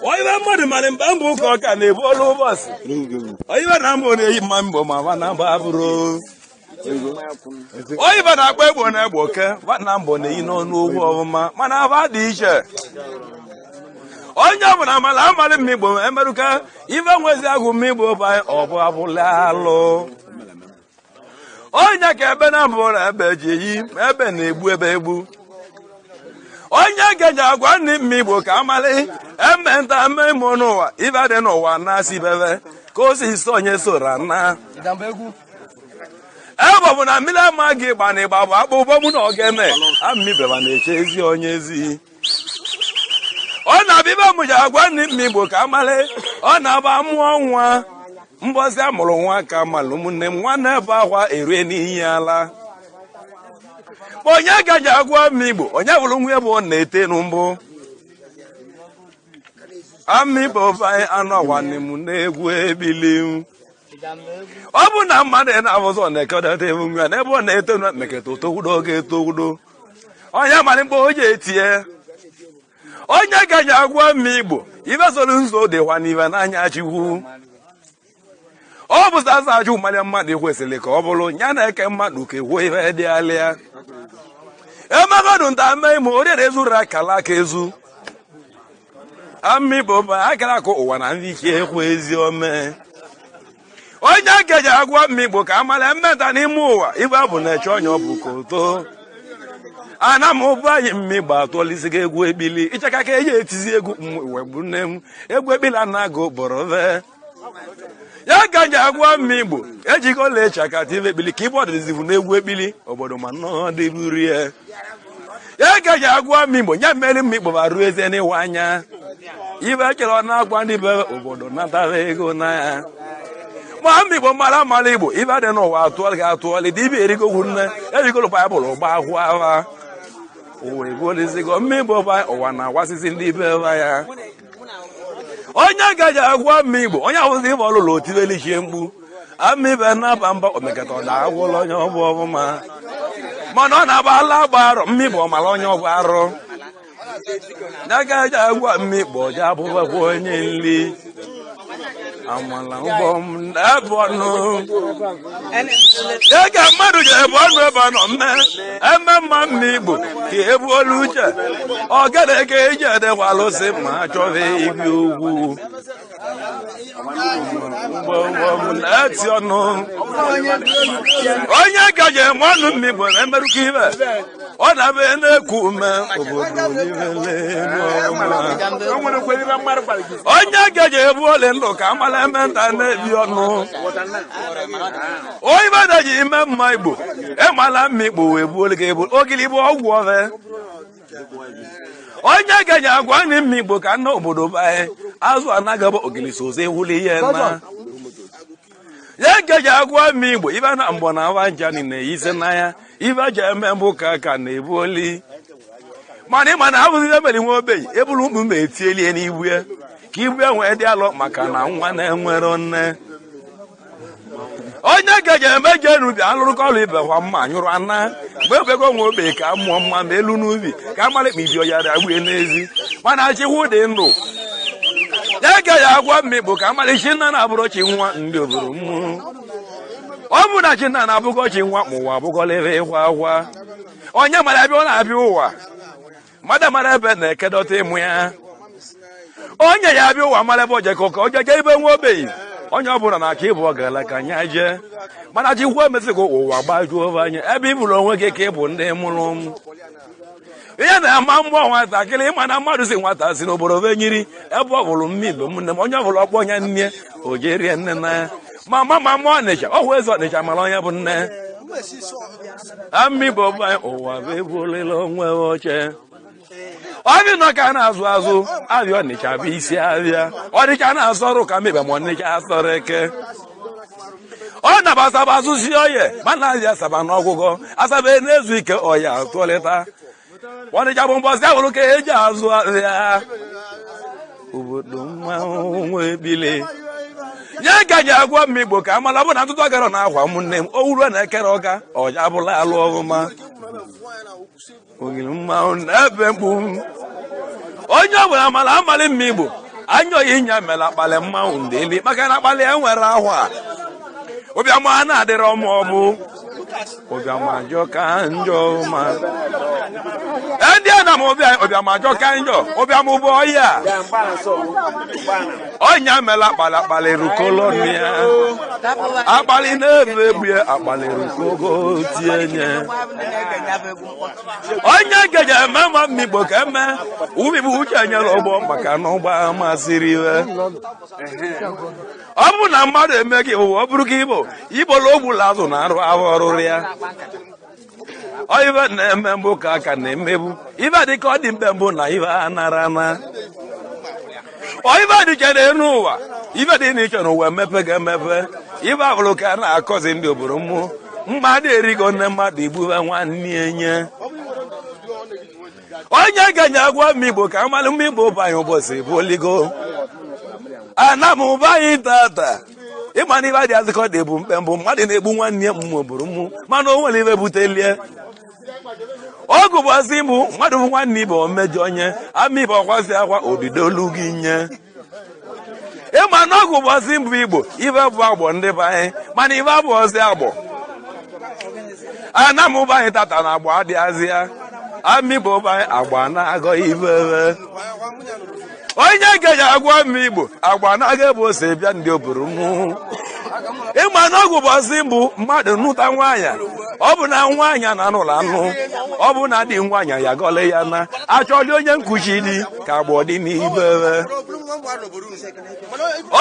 Oyiba mmadụ mara mbụ ụka ọka na-ebu ọlụ ụbọchị. Oyiba na mbụ na-eyi mma mbọ ma na mba abụrụ. Oyiba na-akpa egbo na egbo ke, na mbọ na-eyi n'ọnụ ogwu ọfụma mana aba dị iche. Onye ọbụla amala amalị mmigbo emerụka ife nwezi agụ mmigbo ba ọ bụ abụla alụ. Onye ka ebe na mbụ na ebe ji eyi ebe na-egbu ebe egbu. Onye gaje agwa ndị mmigbo ka amalị ementa mme imo n'ụwa ife dị n'ụwa na-asị bebe ka o si isi onye soro na ebe ọ bụ na mmiri ama gị gba na ịgba bụ akpụ ụgbọ mụ na ogene amịbeba na-eche ezi onye ezi. Ọ na-abịa ibe mụji agwa ndị mmigbo ka amalị ọ na-aba mụọ nwa mbọsị amụrụ nwa ka amalụ ụmụnne m nwanne ebe akwa erue n'iyi ala. Onye gaje agwa mmigbo onye bụrụ nwa ebe ọ na-ete n'mbụ amịbo vai anọ nwanne m na-egwu ebili. Ọ bụ na mmadụ na-abụzọ na-ekedata ewu nwa n'ebe ọ na-eto na meketa otogwudo oge etogwudo onye mara mgbe o ji etie. Onye gaje agwa mmigbo ibe soro nso dịkwa n'ibe n'anya Chukwu. Ọ bụ sasa achụ mmadụ mmadụ kwesịrị ka ọ bụrụ ya na-eke mmadụ ka egwu ibe dị alịa. Emegọdụ nta mee ime orire ezuru akala aka ezu. Amịbo ba akara akụ ụwa na ndị ike ekwe ezi ome. Onye gaje agwa mmigbo ka amala mmeta n'ime ụwa ibe abụ na-eche onye ọ bụ koto. Ana m ụbụ anyị mmigbo atụọlisi gị egwu ebili icheka ka eji etizi egwu wegbu nne m egwu ebili anago bọrọve. Ya gaje agwa mmigbo ejigo lecha ka tive ebili ka ibe ọdịzivu n'egwu ebili obodo ma nọ dịburu ya. Ya gaje agwa mmigbo ya mere mmigbo barụ eze n'ịwa anya ibe chere ọ na-agwa ndị be obodo natara ego na ya. Ma mmigbo mara amala igbo ibe dị n'ụwa atụọlị ga atụọlị dị ibe erigogwu nne erigolo baịbụl gba ahụ agha ụwa egolizigo mmigbo ba ụwa na-agwasịsị ndị be ya. Onye gaje agwa mmigbo onye ahụzi ibe ọlụlụ otibelichie mkpu amịbe na-aba mba omekata ọ na-agwụla onye ọbụ ọbụma mana ọ na-agba ala agba arọ mmigbo ọmala onye ọbụ arọ. Ya gaje agwa mmigbo je abụbakwa onye nri amala ụgbọ m ebe ọnụ. Ya ga mmadụ ji ebe ọnụ ebe ọ nọ eme mma mmigbo ka ebu olu uche ogene ka eji edekwa alụsị ma achọghị ibi ugwu eti ọnụ. Onye gaje eme ọnụ mmigbo na-emerụka ibe ọ na-abịa na-eku ume obodo onye gaje ebu ole ndụ ka amala eme nta na-ebi ọnụ. Onye bada ji ime mma igbo ịmala mmigbo wee buole ga ebu ogili bụ ọgwụ ọve. Onye gaje agwa ndị mmigbo ka nna obodo bae azụ anagaba ogili sozi ewuli ihe na. Ya gaje agwa mmigbo ibe na mbọ na awa njani na-eyise n'anya ibe ji eme mbụ ka na-ebu oli mana ịma na abụzi emeri nwa obenye eburu mkpu ma etielie n'ibu ya ka ibu ya nwee dị alọ maka na nwa na-enwero nne. Onye gaje eme je n'ubi alụrụ kọlụ ibe kwa mma nyụrụ ana mgbe ekwego nwa ogbenye ka mụọ mma ma elu n'ubi ka amalị ma ibi ọyara agbue n'ezi mana chikwu dị ndụ. Ya gaje agwa mmigbo ka amalị chi nna na-abụrụ chi nwa ndị obodo mmụọ. Ọ bụ na chi nna na-abụgọ chi nwa ma ụwa abụgọlebe ịkwa akwa. Onye mara ebe ọ na-abịa ụwa mmadụ mara ebe na-ekedọta ịmụ ya. Onye ya abịa ụwa mara ebe o jekọ ka o jeje ibe nwa ogbenye onye ọbụla na-achọ ịbụ ọgala ka nya jee mana chikwu emesigo ụwa gbajuo anya ebe ị bụrụ onwe gị ka ị bụ ndị mụrụ m. Ihe na-ama mmụọ nwatakịrị ịma na mmadụ si nwata si n'obodo venyiri ebe ọ bụrụ mmigbo ụmụnne m onye ọbụla ọkpọ onye nne o jee rie nne na ya ma mmụọ Ọnịcha ọ hụ eze Ọnịcha mara onye bụ nne. Mmigbo ụwa bụ ebuolela onwe oche Obi no ka na azụ abịa Ọnịcha bụ isi abịa Ọnịcha na-asọrụ ka mebe ma Ọnịcha asọrọ ọ na-abasaba azụsi oye mana azịa saba n'ọgwụgwọ asaba na-ezu ike ọya tụọlịta Ọnịcha bụ mbọsị ahụrụ ka eji azụ ahịa obodo nwa ebile nye gaji agwa m Igbo ka amala bụ na ntụtụ agara na akwa ụmụnne m owuru na-ekere ọga ọja abụla alụ ọgụma ogiri mmanwụ na-ebe mkpu onye ọbụla amala amalị m Igbo anyọghị ịnya mela akpalị mmanwụ ndeli maka na akpalị ya nwere ahwa Obiama na-adịrọ m ọbụ Obiama jọ ka njọ ma ndị a na m Obiama jọ ka njọ Obiama bụ ọya ọnya mela akpalị rukolo ya akpalị na-ebe egbu ya akpalị rukogo tienye onye geje eme ma Igbo ka eme ubibu uche nyere ụgbọ maka na ụgbọ masịrị iwe ọ bụ na mmadụ eme gị ụwa ọ bụrụ ka Igbo ogbula azụ na-arụ ahụ ọrụrụ ya ibe na-eme mbụ ka aka na-emebu ibe dịka ọ dị mbe mbụ na ibe a nara na ibe dịchere n'ụwa ibe dị n'iche n'ụwa emepe ga-emepe ibe abụrụ ka a na-akọzi ndị obodo mmụ mmadụ erigo nne mmadụ igbube nwanne enye onye ga-enye agwa m Igbo ka amalụ m Igbo banye ụbọchị bụ oligo ana m ụba anyị tata ịma na ibe adị azịkọ dị bụ mkpe mbụ mmadụ na-egbu nwanne ya mmụọ bụrụ mmụ mana o nwere ibe butelie ọgụ bụzi mbụ mmadụ bụ nwanne ibe omejọ onye ama ibe ọkwazi akwa odidolu gị nye ịma na ọgụ bụzi mbụ Igbo ibe bụ agbọ ndị be anyị mana ibe abụ ọzi agbọ ana m ụba anyị tata na agba adịghazị ya ama ibe ụba anyị agba na-agọ ibe onye ga-eji agwa m Igbo agba na-aga ebe ose bịa ndị obodo mmụ ịma na ọgwụ bọzi mbụ mmadụ nụta nwaanyị ọ bụ na nwaanyị na anụrụ anụ ọ bụ na dị nwaanyị ya gọle ya na achọli onye nkuchi dị ka agbọ dị n'ibe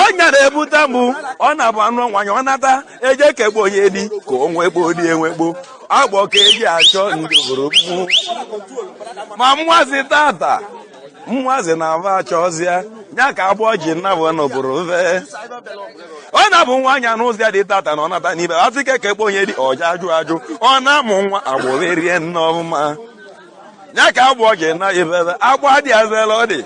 onye na-ebute mbụ ọ na-abụ anụ nwaanyị ọ nata eje kegbe onye dị ka o nwekpo dị enwekpo agbọ ka eji achọ ndị obodo mmụ ma mwazi tata mwazi na-ava achọzịa ya ka agbọ ji nnabụ n'obodo ve ọ na-abụ nwaanyị n'ụzọ dị tata na ọ nata n'ibe asị ka ekpe onye dị ọja ajụ ọ na-amụ nwa agbọbe rie nne ọfụma ya ka agbọ ji na ibebe agbọ adị azela ọ dị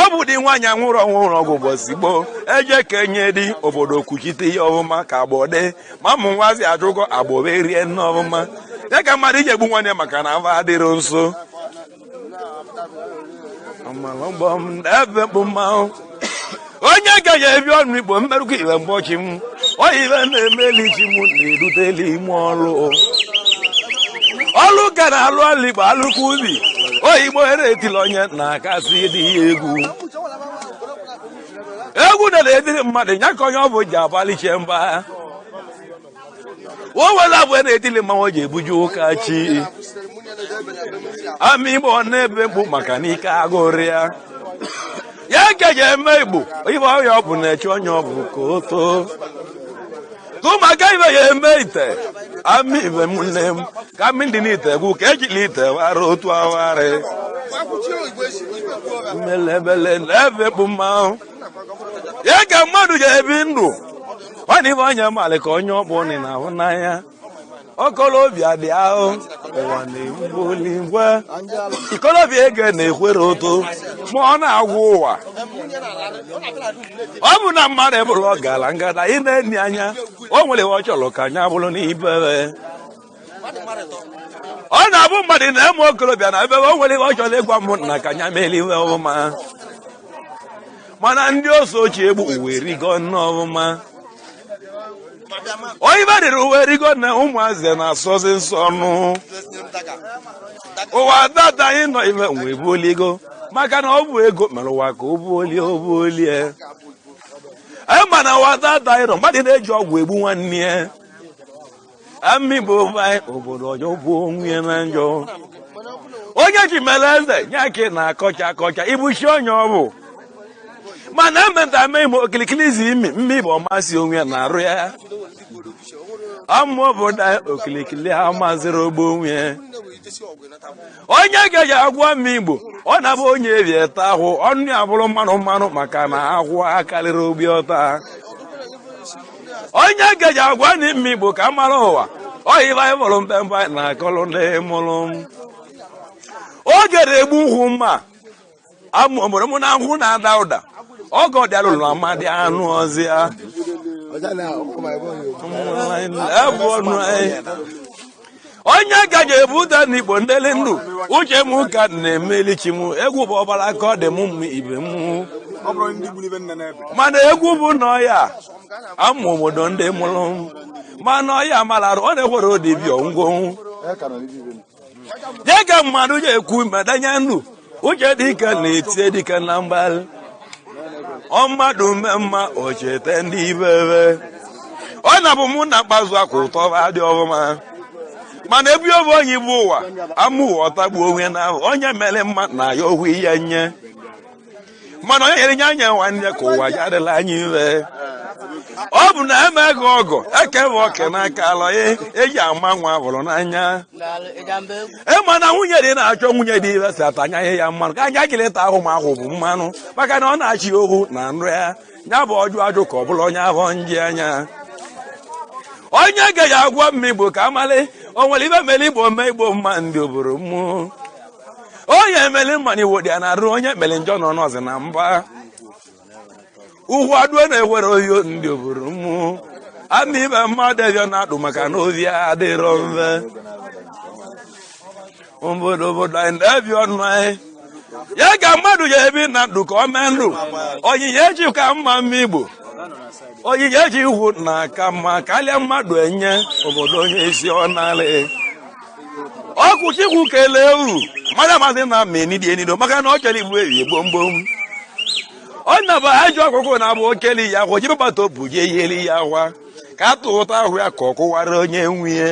ọ bụ dị nwaanyị nwụrụ ọnwụrụ ọgwụ ụbọchị gboo eje ka enye dị obodo kwuchite ihe ọfụma ka agbọ dị ma ụmụ nwazi ajụgo agbọbe rie nne ọfụma ya ka mmadụ iji egbu nwanne maka na ava adịrọ nso onye gaghị ebi ọnụ Igbo mmerụkọ iwe mgbochi m oyibe na-emelichi m na-eruteli ime ọlụ ka na-alụ ọlụ Igbo alụkwa ubi oyibo eretili onye na-akasị dị ya egwu na-ediri mmadụ nya ka onye ọ bụ ji abaliche mba o were abụ na-etili mmanwụ ji ebuju ụka chi ama Igbo na-ebe mkpu maka na ike agụrụ ya gaji eme Igbo ibe ọya ọ bụ na-eche onye ọ bụ ka o too tụmaka ibe ya eme ite ama ibe m nne m ka mi ndị n'ite egwu ka ejila ite wara otu awara melebele na-ebe mkpu mmanwụ ya ka mmadụ ga-ebi ndụ ọ na ibe onye malị ka onye ọgbọ nị na-ahụ n'anya okolobịa dị ahụ ụwa na-egbuli ngwa ikolobịa ege na-ekwere oto ma ọ na-agwụ ụwa ọ bụ na mmadụ ebụrụ ọgala ngada ị na-enyi anya o nwere ọ chọrọ ka anya bụrụ n'ibere ọ na-abụ mmadụ na-eme okolobịa na ebe o nwere ọ chọrọ ịgwa mbụ na ka anya mere iwe ọfụma mana ndị ose ochie egbu uwe rigo nne ọfụma oyibe dịrị uwe rigo na ụmụazị na-asọzi nsọ ọnụ ụwa data anyị nọ ibe nwe buoligo maka na ọ bụ ego mere ụwa ka o buolie anyị ma na ụwa data anyị nọ mmadụ na-eji ọgwụ egbu nwanne ya ami bụ anyị obodo ọjọọ bụ onwe ya na njọ onye ji mere eze nye aka na-akọcha ibuchi onye ọ bụ mana emeta ime ime okilikili izi imi mmibe ọmasị onwe ya na-arụ ya amụ obodo okilikili ha mazịrị ogbo onwe onye gaji agwa m Igbo ọ na-abụ onye evieta ahụ ọnụ ya bụrụ mmanụ maka na ahụ akarịrị ogbi ọta onye gaji agwa ndị m Igbo ka mara ụwa ọhịba ịbụrụ mpempe na akọlụ ndị mụrụ oge na-egbu ukwu mma amụ obodo mụ na nkwụ na-ada ụda ọgọ dịalụlụ amadị anụ ọzịa onye gaji ebute n'Igbo ndeli ndụ uche m ka na-emelichi m egwu bụ ọbara ka ọ dị m mma ibe m mana egwu bụ na ọya amụ obodo ndị mụrụ mana ọya malarụ ọ na-ekwere odibia ngwonwu dịka mmadụ ji ekwu medanye ndụ uche dike na-etie dike na mgbalị ọmmadụ mmemma ochete ndị ibebe ọ na-abụ mụ na mkpazụ akwa ụtọ dị ọfụma mana ebu obe onye bụ ụwa amụ ụwa ọtagbu onwe na ahụ onye mere mma na ya okwu ihe nye mana onye nyere nye anya nwanne ka ụwa ya adịla anya iwe ọ bụ na emeghị ọgọ ekebe oke n'aka alọ ya eji ama nwa hụrụ n'anya ịma na nwunye dị na-achọ nwunye dị ibe si atanya ihe ya mmanụ ka anya kileta ahụ ma ahụ bụ mmanụ maka na ọ na-achị ohu na nrụ ya ya bụ ọjụ ka ọ bụla onye ahụ nji anya onye gaji agwa m Igbo ka amalị o nwere ibe mere Igbo mee Igbo mma ndị obodo mmụọ onye emeli mma na Igbo dị ya na-arụ onye mere njọ nọ n'ọzị na mba ugwu adụọ na-ewere oyo ndị obodo mmụọ ama ibe mmadụ ebio na-adụ maka na ozi adịrọ mfe obodo anyị na-ebi ọnụ anyị ya ka mmadụ ya ebi na ndụ ka ọ mee ndụ onyinye eji ka mma Igbo onyinye eji iwu na aka mma karịa mmadụ enye obodo onye isi ọ narị ọkụchikwu kelee uru mmadụ amasị na meni dị enido maka na ọ chere Igbo erie gbomgbom ọ naba ajọ ọkụkụ na-abụ okeli ya akwa jibebata opu je yeli ya akwa ka atụ ụtọ ahụ ya ka ọ kụwara onye nwunye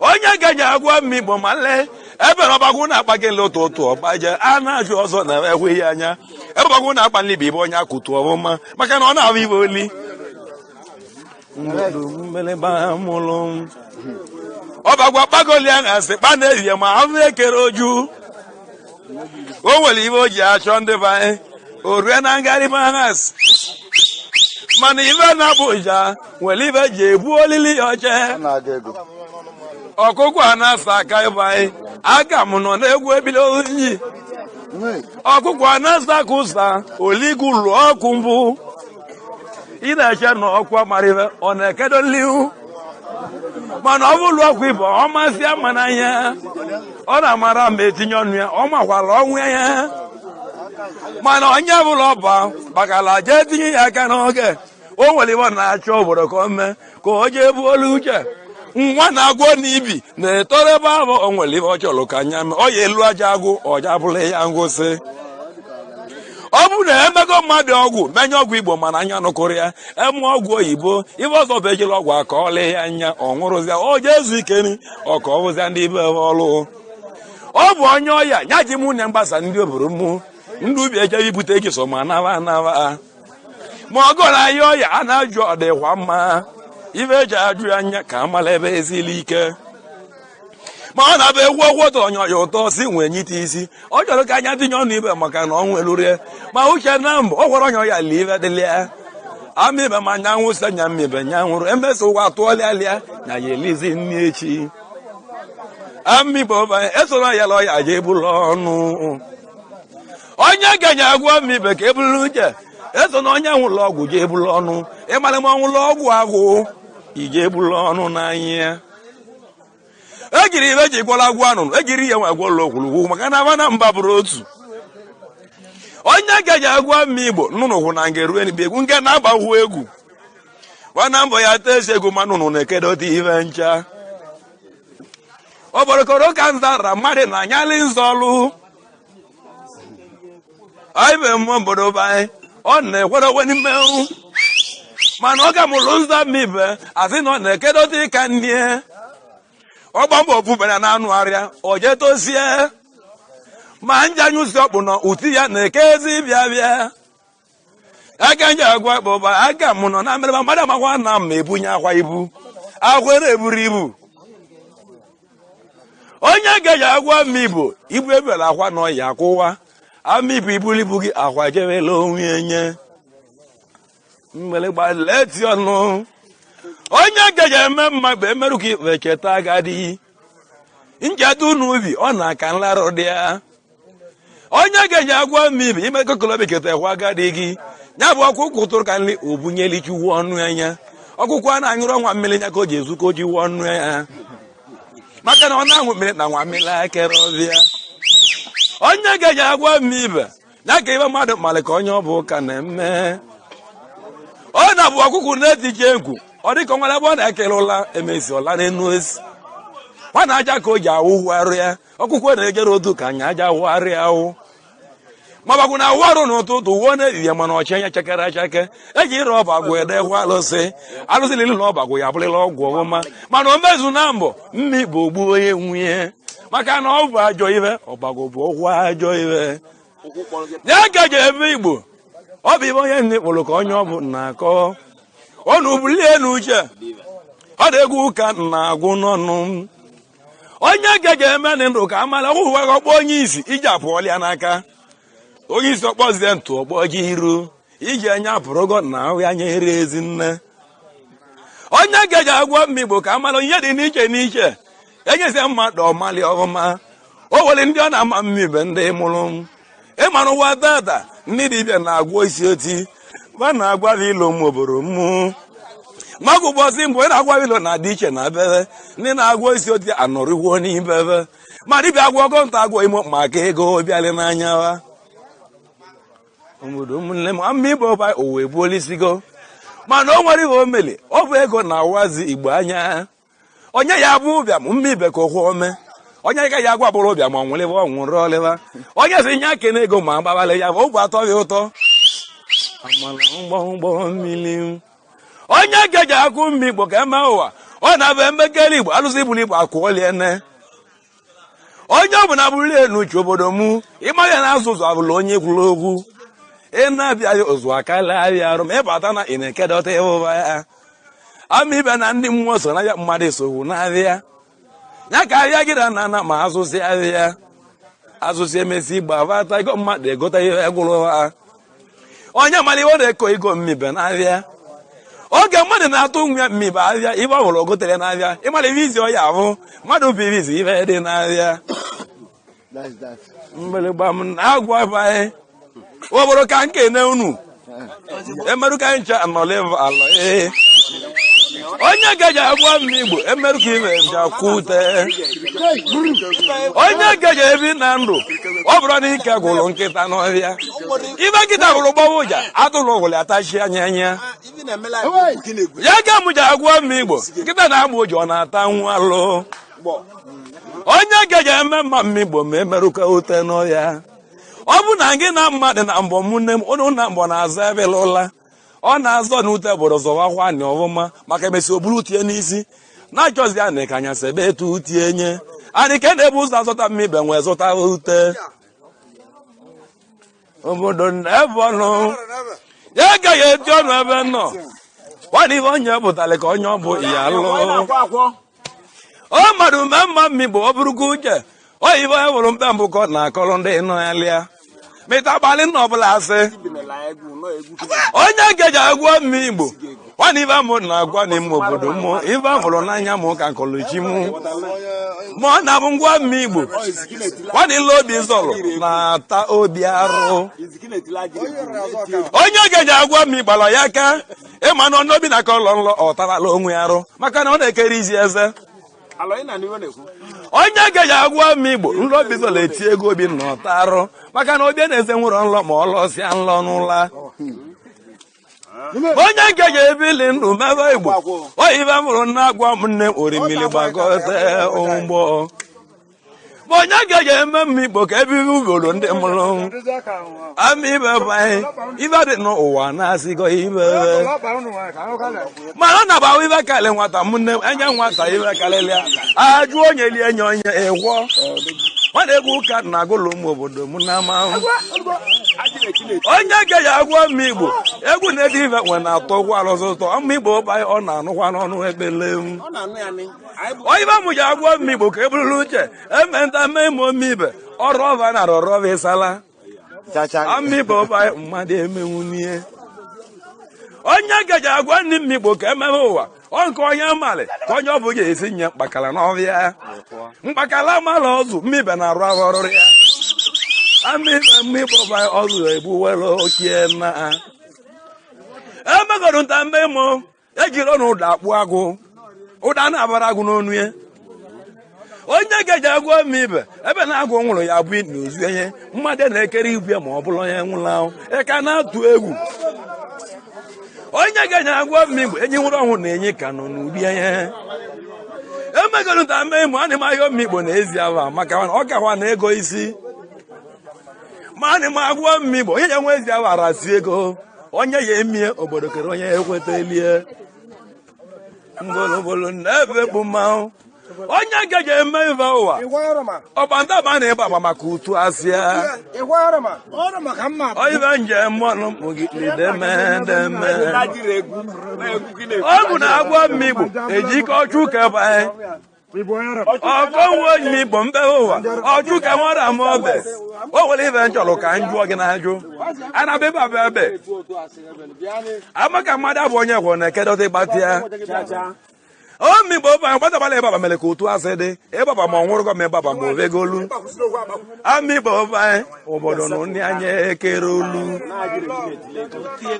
onye gaji agwa m Igbo ma lee ebe na ọgbagwu na-akpa gị nle ụtụ ọgbaje a na-ajụ ọzọ na ekwe ya anya ebe ọgbagwu na-akpa nlibi ibe onye akụtu ọmụma maka na ọ na-ahụ ibe oli ọgbagwu akpagoli ya na-asị kpa na-erie ma ahụ ekere oju o nwere ibe o ji achọ ndị be anyị o rue na ngarị mahas mana ibe na-abụ ụja nwere ibe ji ebu olili ya oche ọkụkọ a na-asa aka ịba anyị aga m nọ n'egwu ebili oyi ọkụkọ a na-asa aka ụsa oligu lụọ ọkụ mbụ ị na-eche na ọkwa marive ọ na-ekedo n'ihu mana ọ bụrụ ọkụ ibe ọ masị ya ma n'anya ọ na-amara ma etinye ọnụ ya ọ makwara ọnwụ ya mana onye bụla ọba gbakala jee tinye ya aka n'oge o nwere ibe na-achọ obodo ka o mee ka o jee bụ olu uche nwa na-agwọ n'ibi na-etoro ebe ahụ o nwere ibe ọ chọrọ ka anya mee ọ ya elu aja agwụ ọja bụrụ ya ngwụsị ọ bụ na emego mmadụ ọgwụ menye ọgwụ Igbo mana anya nụkụrụ ya eme ọgwụ oyibo ibe ọzọ bụ ejiri ọgwụ aka ọlị ya anya ọ nwụrụzịa o jee ezu ikeri ọka ọbụzịa ndị ibe ọlụ ọ bụ onye ọya nya ji mụ na mgbasa ndị obodo mụ ndị ubi eje ibute gị so ma naba ma ọ gọrọ ahịa ọya a na-ajụ ọdịkwa mma ibe eji ajụ ya anya ka amala ebe ezili ike ma ọ na-abụ egwu ọgwụ ụtọ onye ọya ụtọ si nwee nyite isi ọ chọrọ ka anya tinye ọnụ ibe maka na ọ nwelurie ma uche na mbụ ọ gwara onye ọya lie ibe dịlịa ama ibe ma nyanwụ si anya mmibe nyanwụrụ emesa ụgwọ atụọlịalịa na ya elizi nne echi amibe esoro ya lọ ya je ebula ọnụ onye ganye agwọ mmibe ka ebulu uche eso na onye nwụlọ ọgwụ je ebula ọnụ ịmara ma ọnwụlọ ọgwụ agwụ ije ebula ọnụ n'anya ejiri ibe ji gwọla agwụ anụnụ ejiri ihe nwe gwọlọ okwulugwu maka na abana mba bụrụ otu onye gaji agwọ mma Igbo nnụnụ hụ na nga erue n'igbe egwu nke na-agbagwu egwu wana mbọ ya tesi egwu ma nnụnụ na-ekedote ihe ncha ọbọrọkọrọ ka nzara mmadụ na anyalị nzọlụ anyị be mmụọ obodo anyị ọ na-ekwere onwe n'ime mana ọ ka mụrụ nza mmibe asị na ọ na-ekedote ịka nne ọgba mbọ ofubere na anụ arịa o jee tozie ma njanyụsi ọkpụ na uti ya na-ekezi bịa aka nje agwa bụba aka mụ nọ na mere mmadụ amakwa na m ebunye akwa ibu akwa na-eburu ibu onye gaji agwa m ibu ibu ebela akwa nọ ya akwụwa ama ibu ibuli ibu gị akwa jewela onwe enye mgbele gbaleti ọnụ onye gaji eme mma bụ emerụ ka ikpe cheta agadi njedu n'ubi ọ na-aka nlarụ dị ya onye gaji agwa m ibu ime kokolobi keta ekwa agadi gị ya bụ ọkụkụ tụrụ ka nri obunyelichiwu ọnụ anya ọkụkụ a na-anyụrụ ọnwa mmiri nya ka o ji ezu ka o ji wuo ọnụ ya maka na ọ na-aṅụ mmiri na nwa mmiri akere ọbịa onye gaji agwa m ibe ya ka ibe mmadụ mmalị ka onye ọ bụ ụka na-eme ọ na-abụ ọkụkụ na-etije egwu ọ dịka nwere ebe ọ na-ekele ụla emesi ọla n'enu esi nwa na aja ka o ji awụgharị ya ọkụkụ na-ejere otu ka anya aja wụgharị awụ maọbụ na awụ ọrụ n'ụtụtụ wuo na-ehihie mana ọchị anya chekere achake eji ịre ọbagwụ edekwa alụsị lili na ọbagwụ ya bụrịla ọgwụ ọma mana o mezu na mbọ mmi bụ ogbu onye nwunye maka na ọ bụ ajọ ibe ọbagwụ bụ ụkwụ ajọ ibe ya gaji ebe igbo ọ bụ ibe onye nne kpụrụ ka onye ọ bụ na-akọ ọ na ubulie n'uche ọ na-egwu ụka na-agwụ n'ọnụ onye gaji eme na ndụ ka amala ọgwụgwa ọkpọ onye isi iji apụọlịa n'aka onye isi ọkpọzie ntụ ọgbọ ji iru iji anya pụrụgo na ahụ ya nyere ezinne onye gaji agwa m igbo ka amala ihe dị n'iche n'iche enyezi mmadụ ọmali ọhụma o were ndị ọ na-ama mmibe ndị mụrụ m ịmara ụwa tata ndị dibịa na-agwọ isi oti ma na-agwara ilo m obodo m magụ ụbọchị mbụ ị na-agwa ilo na-adị iche na bebe ndị na-agwọ isi oti anọrịwo n'ibebe ma dibịa agwọ ọgọ nta agwọ imo maka ego bịalị n'anya wa obodo ụmụnne m ama ibe ọba owe gbuolisigo mana o nwere ihe o meli ọ bụ ego na-awazi igbo anya onye ya bụ ụbịam mmibe ka okwu ome onye ga ya agwa bụrụ ụbịam ma ọ nwere ọ nwụrụ ọlịwa onye si nye aka na ego ma agbabala ya bụ ụgwọ atọ ya ụtọ ụgbọ mmiri onye gaji akụ mma igbo ka eme ụwa ọ na-abụ emekere igbo alụsị bụrụ igbo akwụọliene onye ọ bụla bụrụ enuche obodo m ịmanya na azụzụ abụla onye kwuru okwu ị na-abịa ya ụzụ akala abịa arụ ma ịbata na ị na-ekedọta ịhụba ya ama ibe na ndị mmụọ so na ya mmadụ esogbu na-abịa ya ka ahịa gị na ana ma azụsị abịa azụsị emesi igbo abata ego mmadụ egota ihe egwụrụ ha onye mara iwe na-eko ego mmibe na-abịa oge mmadụ na-atụ nwa mmibe abịa ibe ọ hụrụ ogotere na-abịa ịmara ibe izi ọya ahụ mmadụ biri izi ibe dị na-abịa mgbịrịgba m na-agwa anyị obodo ka nkene unu emerụ ka ncha anọleva ala onye gaji agwa m igbo emerụ ka ibe jakwute onye gaji ebi na ndụ ọ bụrụ na ike gwụrụ nkịta n'ọhịa ibe nkịta gwụrụ gbawa ụja atụrụ ụgwụrụ atachi anya anya ya ga m ji agwa m igbo nkịta na-agba ụja ọ na-ata nwa alụ onye gaji eme mma m igbo ma emerụ ka ute n'ọhịa ọ bụ na gị na mmadụ na mbọ nne m ụnụ na mbọ na-aza ebela ụla ọ na-azọ na ute bụrụ zọwakwa anya ọfụma maka emesi oburu tie n'isi na-achọzi anị ka anya sebe etu utie nye anyị ke na-ebu ụzọ azụta mmibe nwee zụta ute obodo na-ebe ọnụ ya agaghị eti ọnụ ebe nọ nwadị ibe onye pụtara ka onye ọ bụ ya lụọ ọ mmadụ mee mma mmigbo ọ bụrụkwa uche oyibo ya hụrụ mpe mbụkọ na akọrọ ndị nọ ya lịa mịta gbalị nna ọbụla asị onye geji agwọ m igbo nwana ibe amụ na-agwa n'ime obodo m ibe ahụrụ n'anya m ka nkọluchi m ma ọ na-abụ ngwa m igbo nwana ile obi zọrọ na-ata obi arụ onye geji agwọ m gbara ya aka ịma na ọnụ obi na kọlọ nlọ ọ tarala onwe ya arụ maka na ọ na-ekere izi eze onye gaji agwa m igbo nlọ bizola eti ego obi na ọta arụ maka na obi na-eze nwụrọ nlọ ma ọ lọsịa nlọ n'ụla onye gaji ebili ndụ mebe igbo oyibe mụrụ nna agwa m nne m orimili gbagote ụgbọ ma onye gaji eme m igbo ka ebe ibe ugoro ndị mụrụ ama ibe banyị ibe dị n'ụwa na-asịgo ibe mana ọ na-agbawa ibe kalị nwata m nne m enye nwata ibe kalịlịa ajụ onye lie enye onye ịgwọ ọ na-egwu ụka na agụlụ ụmụ obodo m na ama onye ga-eji agwa m Igbo egwu na-edi ife nwe na-atọ ụkwụ alụzụ ụtọ ama Igbo ọba ọ na-anụkwa n'ọnụ ekpele m onye ibe mụ ji agwa m Igbo ka e burulu uche eme nta mee ime omeibe ọrụ ọva na ọrọva ịsala ama Igbo ọba mmadụ emenwunie onye ga-eji agwa ndị m Igbo ka ememe ụwa ọ nke onye mmalị ka onye ọ bụ ga-esi nye mkpakala n'ọbịa mkpakala mala ọzụ mmibe na-arụ ahụ ọrụ ya Igbo ọba ọzụ egbuwere ochie na emegoro nta mbe mụ ejiri ọnụ ụda akpụ agụ ụda na-abara agụ n'onu ya onye ga-eji agwa m ibe ebe na-agụ nwụrụ ya bụ n'ozu ihe mmadụ na-ekere igwe ma ọ bụrụ onye nwụrụ ahụ eka na-atụ egwu onye ga-eji agwa m Igbo enyi nwụrụ ọnwụ na-enye ka nọ n'ụdị ihe emegoro nta mbe mụ ana m ahịa m Igbo na ezi ava maka ọ gawa na ego isi ma ana m agwa m Igbo onye ya nwe ezi ava arasi ego onye ya emie obodo kere onye ekweta elie ngolobolo n'ebe bụ mmanwụ onye ga-eji eme ife ụwa ọgbantaba na-ebe agba maka utu asịa oyibe njem mmanụ mụgidemedeme ọ bụ na agwa m Igbo ejike ọchụ kebe ọkọnwe onye Igbo mbewe ụwa ọchụ ka nwara m obe o nwere ife nchọrọ ka m jụọ gị n'ajụ anabịba ebe amaka mmadụ abụ onye kwụ na-ekedọta ịgbatịa omigbo ọba gbatabala ịbaba mere ka otu asị dị ịbaba ma ọ nwụrụgọ ma ịbaba ma ovegolu amigbo ọba obodo na ndị anya ekere olu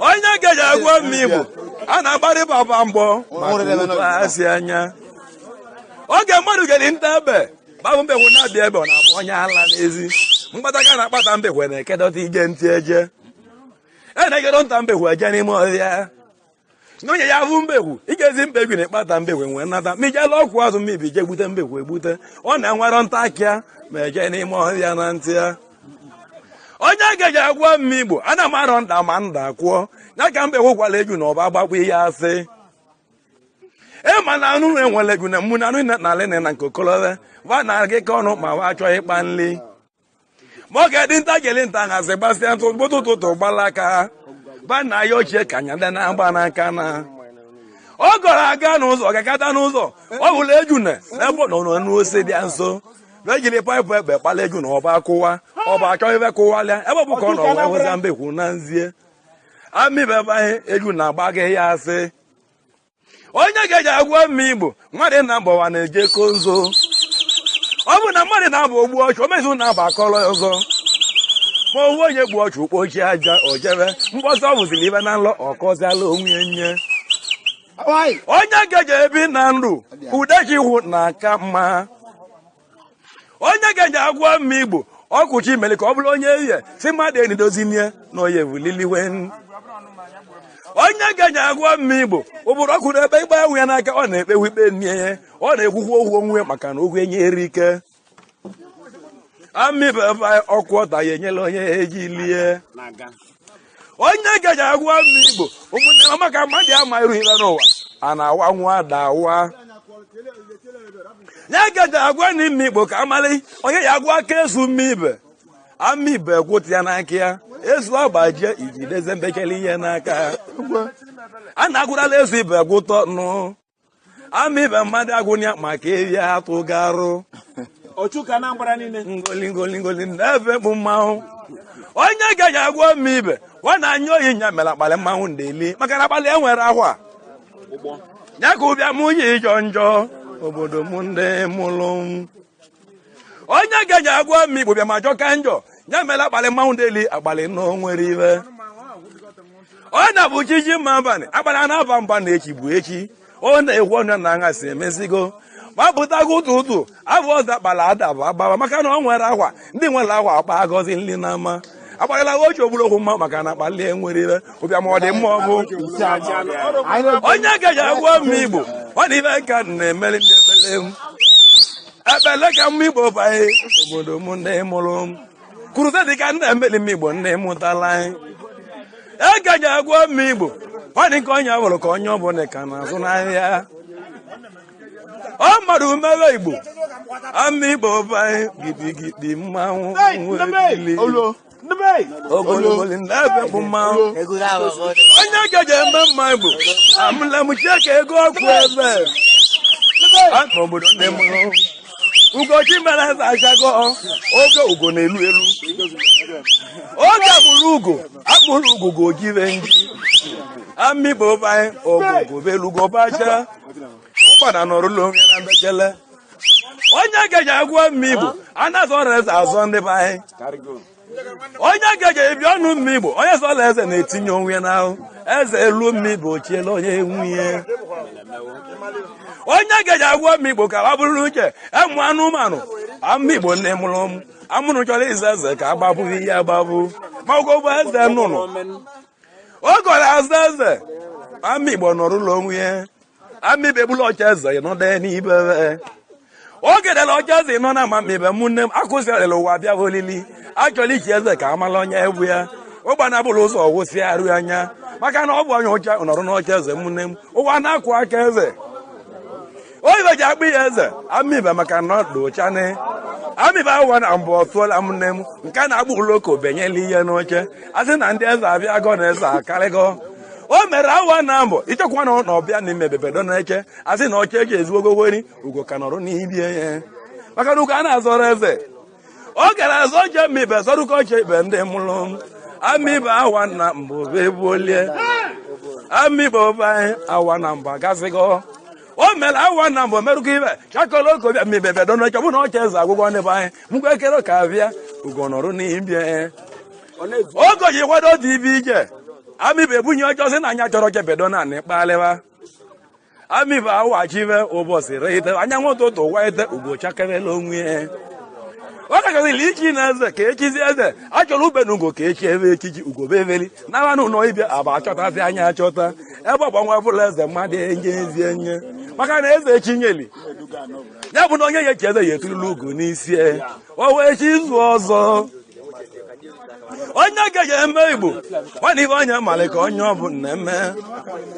onye ga-eji agwa m Igbo a na-agbara ịbaba mbọ maka otu asị anya oge mmadụ gere nta ebe babụ mbekwe na-abịa ebe ọ na-abụ onye ala n'ezi mkpata ka na-akpata mbekwe na-ekedọta ije ntị eje na-egedo nta mbekwe eje n'ime ọhịa n'onye ya bụ mbekwu ị ga-ezi mbekwu na-ekpata mbekwe nwee nata ma ijela ọkwụ azụ mmebi je gbute mbekwu egbute ọ na-enwero nta akịa ma eje n'ime ọhịa na ntị ya onye ga-eji agwa m Igbo ana m arọ nda ma nda kwụọ ya ka mbekwu gwara eju na ọba agbakwa ihe asị ịma na anụ enwere egwu na mmụ na anụ na alene na nke okolore va na gị ka ọnụ ma wa achọghị ịkpa nri ma ọ ga-edị nta geli nta hazi gbasịa ntụ gbụtụ ụtụtụ gbala aka ba na ya ochie ka anya dị na-agba n'aka na ọ gọrọ aga n'ụzọ gakata n'ụzọ ọ hụrụ ejune n'ebe nọ n'ose dị nso ejiri paịpụ egbe kpala eju na ọba akụwa ọba achọghị ebe kụwalịa ebe ọ bụ ka ọ nọ wee weza mbekwu na nzie amịbebaghị eju na-agba gị ya asị onye ga-eji agwa m Igbo mmadụ na mbọwa na-eje ko nzo ọ bụ na mmadụ na-abụ ogbu ọchụ omezu na-aba akọrọ ya ọzọ ma owu onye gbu ọchụ kpochie aja ojebe mkpọsị ọ bụziri ibe na nlọ ọkọziala onwe nye onye ga-eji ebi na ndụ udechi ihu na aka mma onye ga-eji agwa m Igbo ọkụchi mere ka ọ bụrụ onye ihe si mmadụ enidozinie na oye vuliliwe onye ga-eji agwa m Igbo ụbụrụ ọkụ n'ebe ịgba ewu ya n'aka ọ na-ekpewu ikpe nnie ya ọ na-ekwukwu okwu onwe maka na okwu enye eri ike amịbebe ọkụ ọta ya enyela onye eji lie onye ga-eji agwa m Igbo ụmụnne m maka mmadụ ama iru ihe n'ụwa a na-awa nwa dawa ya ga-eji agwa ndị m Igbo ka amalị onye ya agwa aka ezu mmibe amibe gwụta ya n'aka ya ezu agbajie ijideze mbekele ihe n'aka a na-agwụrala ezu ibe gwụtọ nụ amibe mmadụ agwụnya maka ehi atụgarụ ngolingolingoli n'ebe bụ mmanwụ onye ga-eji agwa m ibe ọ na-anya oyi nya mere akpalị mmanwụ ndeli maka na akpalị enwere ahwa ya ka ụbịa m yi ịjọ njọ obodo m ndị mụrụ onye ga-eji agwa m Igbo bịa ma jọ ka njọ ya mere akpalị mmanwụ ndeli akpalị nọ nwere iwe ọ na-bụ chiji mma abalị akpalị a na-aba mba na echi bụ echi ọ na-egwu ọnya na aṅa si emesigo ma pụtago ụtụ ụtụ abụ ọzọ akpala adaba agbawa maka na ọ nwere akwa ndị nwere akwa akpa agọzi nri na ama akparịla oche ogburu okwu mma maka na akpali enwere iwe ụbịa ma ọ dị mma ọ bụ onye ga-eji agwa m Igbo ọ dị ibe ka na-emeri ndị ekpele ka mma Igbo banye obodo m ndị mụrụ m kwurute dị ka ndị emeli m Igbo ndị mụtala anyị egaji agwa m Igbo ọ dị nke onye bụrụ ka onye ọbụla ka na-azụ n'ahịa ọ mmadụ mewe Igbo ama Igbo banye gidigidi mmanwụ nwere ogologoli n'ebe bụ mmanwụ onye gaje eme mma Igbo amụla m cheke ego ọkụ ebe akpa obodo ndị mụrụ Ugochi mere eze achago oge ugo na-elu elu oge abụrụ ugo akpụrụ ugo gojire ndị amịgbo banyị ogogo belugo bacha ụgbana nọrụla onye na mbechele onye gaje agwọ mma Igbo anazọrọ eze azọ ndị banyị onye gaje ebi ọnụ mma Igbo onye zọrọ eze na-etinye onwe ya n'ahụ eze elu mma Igbo ochiela onye nwunye onye gaje agwọ mma Igbo ka ọ bụrụ uche emụ anụmanụ ama Igbo nne mụrụ m amụrụ chọrọ ize eze ka agbabụghị ihe agbabụ ma ogobo eze nnụnụ o gọrọ aza eze ama Igbo nọrụla onwe ya ama Igbo egbula ọcha eze nọdụ n'ibe oge dela ọcha eze nọ na ama mbe mụ nne m akụzirịla ụwa bịa olili achọrọ ichi eze ka amala onye egwu ya ụgbana bụrụ ụzọ wụsịarụ anya maka na ọ bụ onye ụcha nọrọ n'ọcha eze mụ nne m ụwa na-akwụ aka eze oyibe ji akpụ ya eze amibe maka na ọdụ ụchane amibe awa na mbụ ọtụọla m nne m nke na-agbụ ụlọoko benyela ihe n'oche asị na ndị eze abịa gọ na eze akarịgo o mere awa na mbụ ichekwa na ọbịa na ime bebedo na-eche asị na oche eji ezuogogori ugo ka nọrọ n'ibie ya maka na ugo a na-azọrọ eze o gara azọ je mibe zọrụka oche ibe ndị mụrụ amibe awa na mbụ bebuolie amibe ọbanyị awa na mbụ agazigo o mere awa na mbụ merụkọ ibe chakọrọ oke bịa mibebe do n'oche bụ na ọcha eze agwụgwọ ndị be anyị mgbe ekere ka bịa ugo nọrụ n'ibie ogo ji kwado dị ibe ije amibe ebunye ọjọọ sị na anya chọrọ chebedo na anị kpalịba amibe awachibe ụbọchị reite anyanwụ ụtụtụ waite ugo chakerela onwe ya ọ kakọzili ichi na eze ka echizi eze achọrọ ube na ugo ka echi ebe echichi ugobe eveli nawa na ụlọ ibia aba achọtazi anya achọta ebe ọgbanwe bụla eze mmadụ enye ezi enye maka na eze echinyeli ya bụ na onye ya echi eze ya eturula ugo n'isi o wee chi izu ọzọ onye gaje eme Igbo mana ibe onye mara ka onye ọ bụ na-eme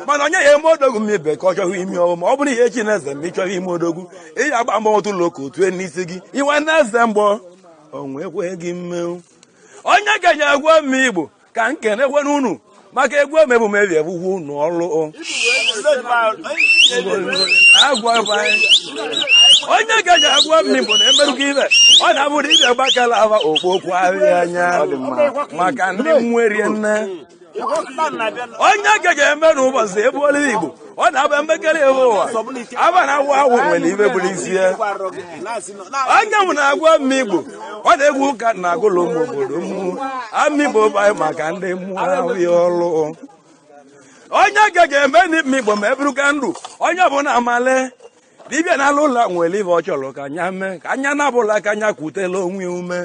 mana onye ya eme odogwu mmibe ka ọ chọghị ime ọwụ ma ọ bụrụ ihe echi na eze ma ị chọghị ime odogwu iji agba mgba otu ụlọ ka otue n'isi gị iwe na eze mgbọ onwekwe gị mmewu onye gaje agwa mma Igbo ka nkene ekwe n'unu maka egwu omebumebi ebuwu unu ọrụ onye gaje agwa mma Igbo na-emerụka ibe ọ na-abụrụ ibe gbakala aba okpokwu ahịa anya maka ndị nwerie nne onye gaje eme n'ụbọchị ebe olili Igbo ọ na-abụ mbekere ebe ụwa aba na awụ awụ nwere ibe bụrụ isi ya onye m na-agwa mma Igbo ọ na-egwu ụka na agụlụ ụmụ obodo m ama Igbo banyị maka ndị mmụọ ahụghị ọrụ onye gaje eme n'ime Igbo ma eburuka ndụ onye ọbụla amale dibịa n'ala ụlọ nwere ibe ọ chọrọ ka anya mee ka anya na-abụla ka anya kwutela onwe ume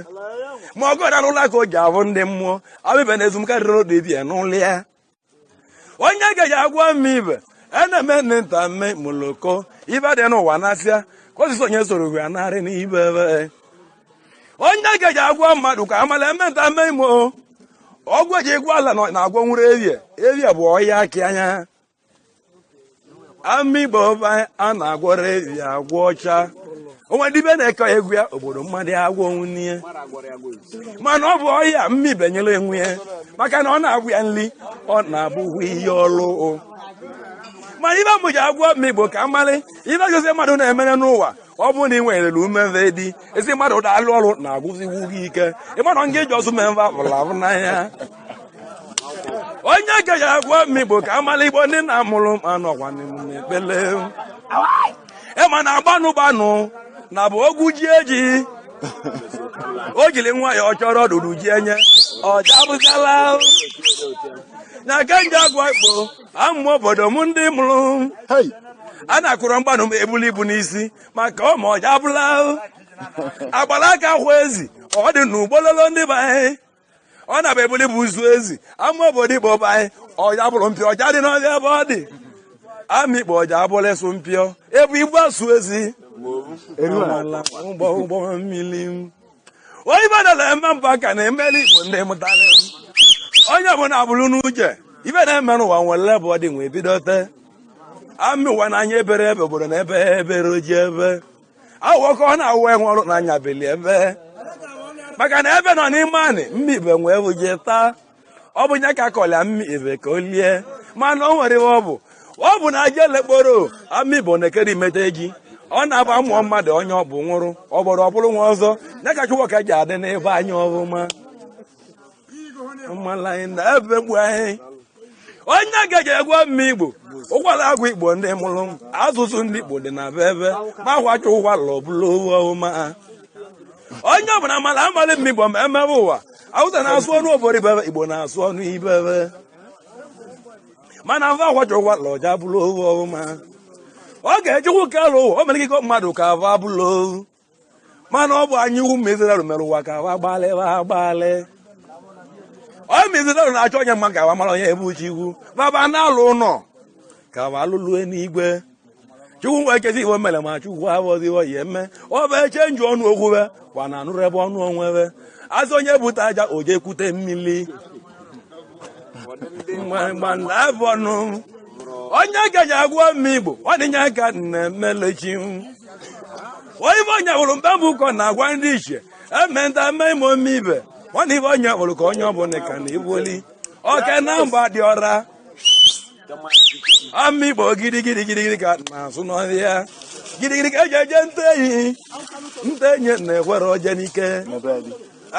ma ọ gọdara ụlọ ka o ji abụ ndị mmụọ abịbe na ezumkarịrị dibịa n'ụlọ ya onye gaji agwọ mma ibe na-eme nne nta mme moloko ibe dị n'ụwa na-asịa ka osisi onye soro ya narị n'ibe onye gaji agwọ mmadụ ka amala eme nta mme imo ọgwụ eji egwu ala na-agwọ nwere evie bụ ọhịa akị anya ama Igbo a na-agwọrọ evi agwọ ọcha onwe ndị be na-eke egwu ya obodo mmadụ agwọ nwunye mana ọ bụ ọhịa mmibe nyere enwe ya maka na ọ na-agwụ ya nri ọ na-abụghị ihe ọrụ mana ibe mụ ji agwọ mma Igbo ka amalị ibe gozi mmadụ na-emere n'ụwa ọ bụrụ na ị nwerere umeve dị ezi mmadụ na-alụ ọrụ na-agwụziwu gị ike ịmana nga iji ọzọ memve abụrụ n'anya onye gaje agwọ mma Igbo ka amalị Igbo ndị na-amụrụ anọkwa n'ekpele ịma na agbanụ na bụ ogwu ji eji o jiri nwa ya ọ chọrọ ọdụdụ ji enye ọjabụzala na ke nje agwọ Igbo amụ obodo m ndị mụrụ a na-akụrọ mgbanụ m ebuli ibu n'isi maka ọ ma ọja abụla agbara aka hụ ezi ọ dị n'ugbololo ndị be anyị ọ na-abụ ebuli bụ uzu ezi ama obodo Igbo be anyị ọja bụrụ mpịọ ọja dị n'ọbịa ebe ọ dị ama Igbo ọja abụla ịsụ mpịọ ebu igbu asụ ezi ụgbọ mmiri onye badala eme mba ka na-emeli Igbo ndị mụtara onye ọbụla abụrụ n'uche ibe na-eme n'ụwa nwere ebe ọ dị nwee bidote ama ụwa n'anya ebere ebe obodo na ebe ebere oji ebe awụọ ka ọ na-awụ enwe ọrụ n'anya beli ebe maka na ebe nọ n'ime anị mmibe nwee bụje taa ọ bụ nye ka kọlịa mmibe ka o lie mana o nwere ọ bụ na aja elekporo ammibo na-ekere imete ji ọ na-aba mmụọ mmadụ onye ọ bụ nwụrụ ọ bụrụ ọ bụrụ nwa ọzọ nye ka Chukwu ka ji adị n'ebe anyị ọbụma mmalanyị na ebe mgbu anyị onye gaji egwu mma Igbo ụkwara agwa Igbo ndị mụrụ asụsụ ndị Igbo dị na ebe ma kwacha ụkwara ọbụla ọma onye ọbụla mara amalị mma Igbo ma emebe ụwa Hausa na-asụ ọnụ obodo ibebe Igbo na-asụ ọnụ ibebe mana mfe akwacha ụkwara ọja bụrụ ọma ọ ga-ejikwu ka alụ ụwa o mere ikike mmadụ ka ava abụla mana ọ bụ anyị iwu mezirarụ mere ụwa ka ava agbalị ọ mezirarụ na-achọ onye mma ka ava mara onye ebe uche ikwu baba na-alụ ụlọ ka ava alụlue n'igwe Chukwu nwe ekezi Igbo mere ma Chukwu abụziwo ya eme ọ bụ eche nju ọnụ okwube kwa na anụrụ ebe ọnụ onwebe azụ onye bute aja o jekwute mmiri ọnụ onye gaji agwọ mma Igbo ọ dịnye aka na-emelechi onye onye hụrụ mbe mbụ ụkọ na-agwa ndị ichie eme nta eme ime ome ibe ọ na ibe onye hụrụ ka onye ọbụla ka na ibuli oke na mba dị ọra ama Igbo gidigidi ka na-asụ n'ọhịa gidigidi ka eji eje nte enyi na-ekwere oje n'ike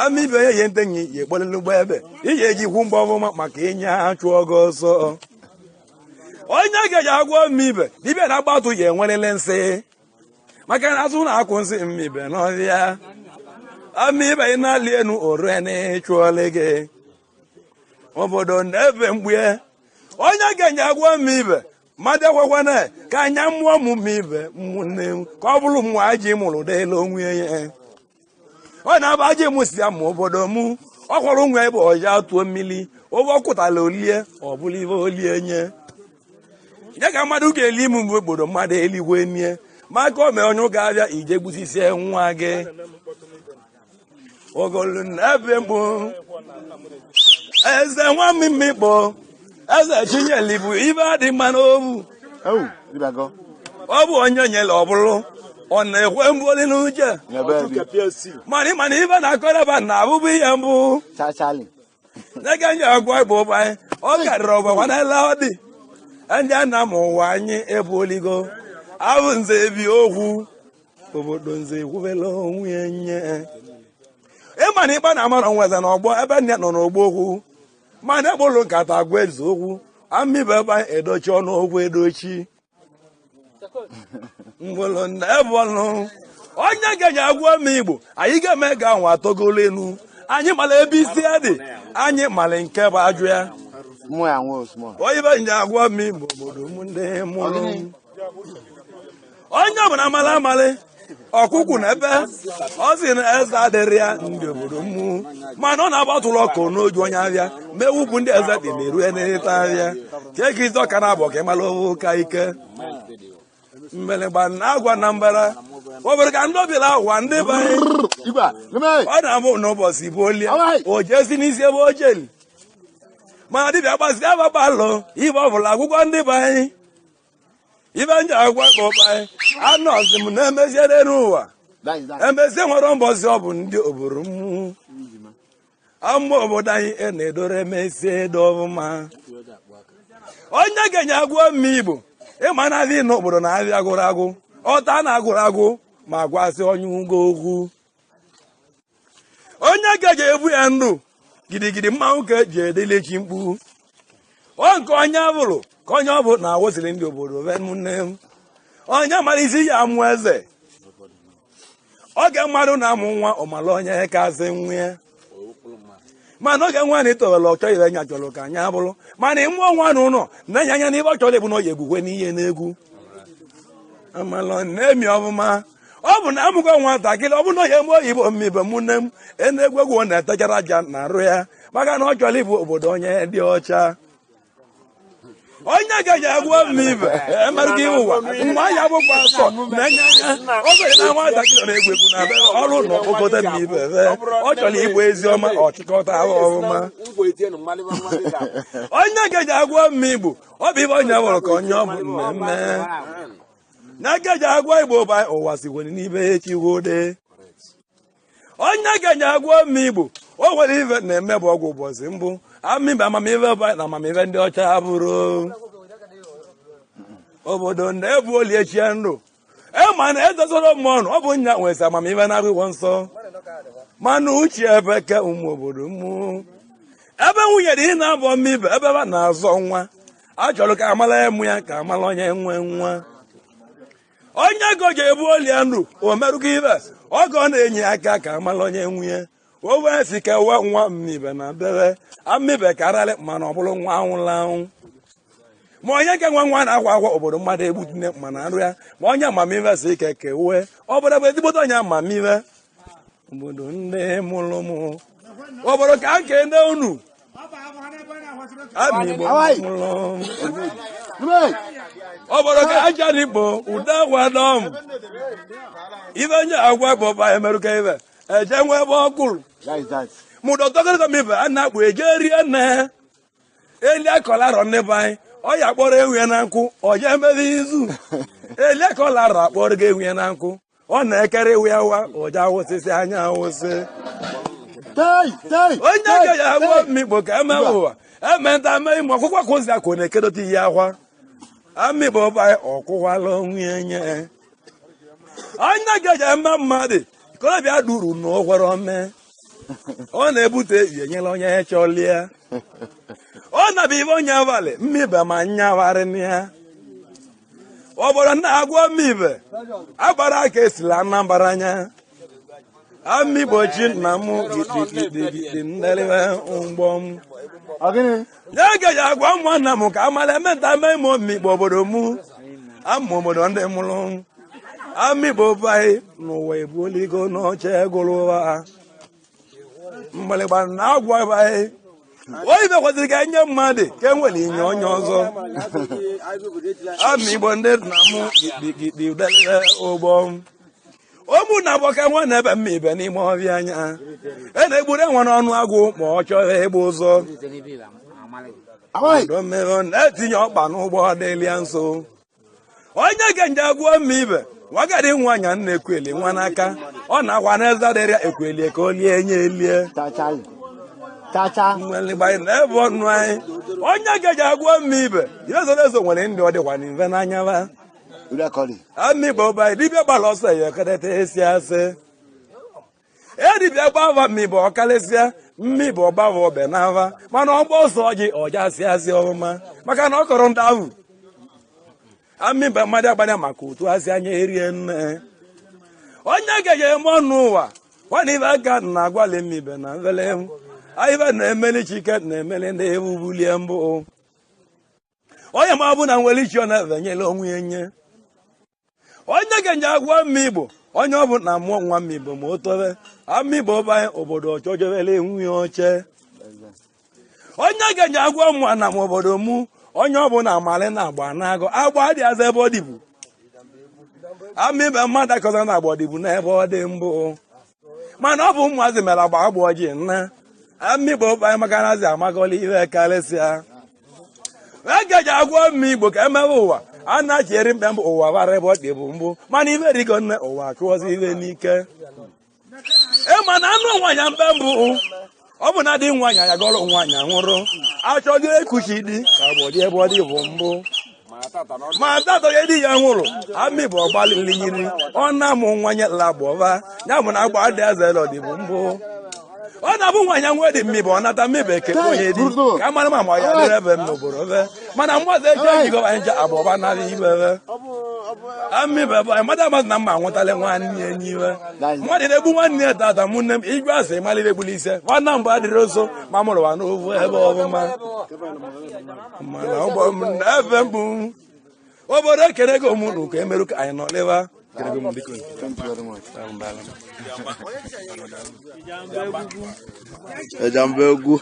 ama ibe ya ye nte enyi ya ekpolelu ụgbọ ebe iji eji kwu mgbe ọbụma maka inye achụ ọgọ ọsọ onye gaji agwọ mmibe dibịa na-agbatụ ya enwerele nsị maka na azụ na-akwụ nsị mmibe n'ọhịa amibe ị na-alị enu orene chụọle gị obodo na-ebe mgbue onye ga-enye agwọ mmibe mmadụ ekwekwana ka anya mmụọ mụ mmibe ụmụnne m ka ọ bụrụ mmụọ aji mụrụ dela onwe ya ọ na-aba aji mụsi ya ma obodo mụ ọ kwọrọ nwa ebe ọja tụọ mmiri oge ọ kwụtala olie ọ bụla ibe olie nye nye ka mmadụ ga-eli ime mgbe obodo mmadụ eligwe mie maka o mee onye ụka abịa ije gbusisie nwa gị ogolu na-ebe mgbu eze nwa mmikpo eze chinyeli bụ ibe adị mma n'obu ọ bụ onye nyere ọbụlụ ọ na-ekwe mbuli n'uche mana ibe na-akọrọba na abụbụ ihe mbụ nega nye agwa Igbo anyị ọ karịrị ọgbakwanala ọ dị ndị a na-amụ ụwa anyị ebuoligo abụ nze ebi okwu obodo nze ekwubela onwe ya nye ịma na ịkpa na-amara nweze na ọgbọ ebe nne nọ n'ogbo okwu mana ekpụlụ nkata agwa eze okwu amibe ebe anyị edochi ọnụ okwu edochi mgbolo na ebe ọnụ onye ga-eji agwa m Igbo anyị ga-eme ga nwa togolo enu anyị mara ebe isi ya dị anyị mara nke bụ ajụ ya onye be nje agwa m Igbo obodo m ndị mụrụ onye ọbụla amala amalị ọkụkwụ na ebe ọ sị na eze adịrị ya ndị obodo mmụ mana ọ na-agbatụrụ ọkụ n'oju onye ahịa ma ewu bụ ndị eze dị na-eru n'ịta ahịa ka ego izi ọka na-abụ ka ịmala owu ka ike mbelegba na-agwa na mbara obodo ka ndị obila ụwa ndị be ọ na-abụ n'ụbọchị bụ olie o jesi n'isi ebe o jeli mana dibịa gbasi ababalụ ibe ọbụla agwụgwọ ndị be anyị ibe nje agwa kpọba anyị anọzi m na-emeziere n'ụwa emezie nwere mbọzi ọ bụ ndị obodo m ama obodo anyị na-edoro emezie edo ọfụma onye ga-enye agwọ mma Igbo ịma na adịghị n'obodo na-abịa agụrụ agụ ọta na-agụrụ agụ ma gwasị onye ugo okwu onye ga-eji ebu ya ndụ gidigidi mmanwụ ka eji edelechi mkpu ọ nke onye bụrụ ka onye ọ bụ na-awụsịrị ndị obodo nne m onye mara isi ya amụ eze oge mmadụ na-amụ nwa ọmala onye kasị nwa ya mana oge nwa na itowere ọchọ ire nya chọrọ ka anya bụrụ mana ịmụọ nwa na ụlọ na-enye anya n'ibe ọ chọrọ ebu na oyi egbukwe n'ihe n'egwu amala na-emi ọfụma ọ bụ na amụgo nwatakịrị ọ bụ na oyi eme oyibo mmibe m nne m enegwu egwu ọ na-etechara aja na arụ ya maka na ọ chọrọ ịbụ obodo onye dị ọcha onye ga-eji agwọ mmibe emerụghị ụwa mgbe anya bụkwa asọ na-enye anya oge na nwatakịrị na-egwu egwu na ọrụ na okpokọta mmibe ọ chọrọ igbo ezi ọma ọchịkọta ahụ ọfụma onye ga-eji agwọ mma Igbo ọ bụ ibe onye nwụrụ ka onye ọ bụ mmemme na gaji agwọ Igbo ụwa sikwere n'ibe echiwode onye ga-enye agwa mmigbo o nwere ive na-eme bụ ọgwụ ụbọchị mbụ amịba amamive bụ na amamive ndị ọcha bụrụ obodo na-ebu oliechie ndụ ma na edozoro m ọnụ ọ bụ nya nwesị amamive na akwụkwọ nsọ mana uche ebe ke ụmụ obodo mụ ebe nwunye dị na-abụ mmibe ebe ba na-azọ nwa a chọrọ ka amala emu ya ka amala onye nwe nwa onye go ga-ebu olie ndụ o merụka ibe oge ọ na-enye aka ka amala onye nwunye o wee si kewa nwa mmibe na bere ammibe karịrị mana ọ bụrụ nwa anwụla anwụ ma onye ke nwe nwa na-akwa akwa obodo mmadụ egbutine mana arụ ya ma onye amamive si ike kewe ọ bụrụ ebe ezigbote onye amamive obodo ndị mụrụ mụ obodo ka nke ndị unu obodo ka aja n'igbo ụda gwadom ibe nye agwa bụ ọba emerụka ibe eje nwe ebe ọkụrụ mụdọtọgọrọ ibe a na-akpụ eje rie nne eli akọlarọ ndị be anyị ọ ya kpọrọ ewu ya na nkụ ọ je emebe izu eli akọlarọ akpọrọ gị ewu ya na nkụ ọ na-ekere ewu ya wa ọja awụsịsị anya awụsị onye ga ya agwa mmigbo ka eme ụwa ementa ame ime ọkwụkwa ka ozi akụ na-ekedote ihe akwa amịgbo ọba ọkwụkwala onwe nye onye ga-eji eme mmadụ korobịa duru na ụgwọrọ ome ọ na-ebute enyela onye chọlie ọ na-abịa ibe onye abalị mmibe ma nyagharị ya obodo na-agwa mmibe agbara aka esila Anambra anya amigbochi nna m gidi ndeliwe mgbọm na-egeghị agwa nwanna m ka amala ementa ame ime mmikpo obodo mụ ama obodo ndị mụrụ amigbo bai n'ụwa ebuoligo n'oche gụrụ ụwa mgbalịgba na agwa bai oyibe kwesịrị ka enye mmadụ ka enwere inye onye ọzọ amigbo ndị nna m gidi deliwe ụgbọm ụmụ na-agbaka nwa na ebe mmibe n'ime ọbịa anya na-egburu enwe n'ọnụ agwụ ma ọ chọrọ ịgba ụzọ na-etinye ọkpa n'ụgbọ dịlia nso onye ga-nje agwọ mmibe nwagadi nwanyị na-ekweli nwa n'aka ọ na-agwa n'eze dịrịa ekweli ka o lie nye elie mgbeligbanyi na ebe ọnụ anyị onye ga-eji agwọ mmibe ihe zoro ezo nwere ndị ọ dịkwa n'ive n'anya amigbo bai dibịa gbara ọsọ ya kedeta esi asị edibịa gbava mmibe ọkalịsịa mmibe ọgbava obe n'ava mana ọgba ọsọ ọjị ọjasị asị ọmụma maka na ọ kọrọ ndị ahụ ammibe mmadụ agbanya maka otu asị anya erie nne onye ga-eje eme ọnụ ụwa nwana ibe aka na-agwali mmibe na mvele ibe na-emeli chike na-emeli ndị ewu bulie mbụ onye ma ọ bụ na nwere ichi ọ na-evenyela onwe ya nye onye ga-enye agwa mmigbo onye ọ bụ na mmụọ nwa mmigbo ma o tobe amigbo banye obodo ọchọjọbele enwe oche onye ga-enye agwa mmụọ na m obodo mụ onye ọ bụ na amalị na agba na-agụ agba dị aza ebe ọ dịbu amịbe mmadụ akọza na agba ọdịbu n'ebe ọ dị mbụ mana ọ bụ ụmụazị mere agba agba ọjị nna amigbo banye maka nazi amagọla ihe karịsịa egeji agwa mmigbo ka emebe ụwa a na-achịrị mkpe mbụ ụwa bara ebe ọ dị bụ mbụ mana ibe rigo nne ụwa chụọzi ibe n'ike mana anụ nwaanyị mkpe mbụ ọ bụ na dị nwaanyị ya gọrọ nwaanyị nwụrụ achọghị ekuchi dị ka gbọdị ebe ọ dị bụ mbụ ma tatọ ya di ya nwụrụ amịbụ ọgbalịlinyiri ọ na-amụ nwanye lagbọva ya bụ na agba dị azela ọdịbụ mbụ ọ na-abụ nwaanyị nwe dị mmibe ọ nata mmibe ekekpe onye dị ka mara ma ya dịrị ebe m n'obodo ve mana mmadụ eji ejigo anyị nje agbọba narị ibe ammibe bụ mmadụ amasị na mma anwụtala nwanne ya n'iwe mmadụ na-egbu nwanne ya tata mụnne m igwe asị malire egbuli ise nwanna mbụ adịrị nso ma mụrụ wa n'ovu ebe ọbụma mana ụgbọ m na-efe mbụ obodo ekere go mụ na ka emerụ ka anyị nọlịwa Ijamba Egwu.